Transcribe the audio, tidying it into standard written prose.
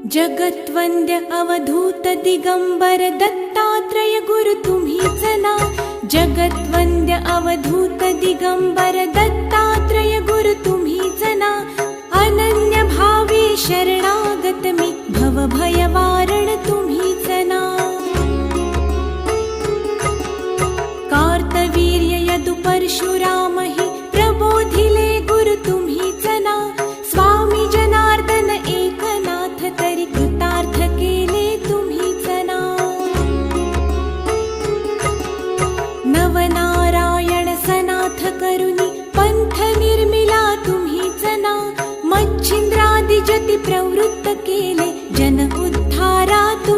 जगत्वंद्य अवधूत दिगंबर दत्तात्रय गुरु तुम्हीच ना. जगत्वंद्य अवधूत दिगंबर दत्तात्रय गुरु तुम्हीच ना. अनन्य भावे शरणागत मी भवभय वारण तुम्हीच ना. कार्तवीर्य यदु परशुराम हि प्रबोधिले गुरु तुम्हीच ना. स्वामी जनार्दन एकनाथ तरी कृतार्थ केले तुम्हीच ना. नवनारायण सनाथ करुणी पंथ निर्मिला तुम्हीच ना. मच्छिंद्रादि जति प्रवृत्त केले जन उद्धारा तुम्हीच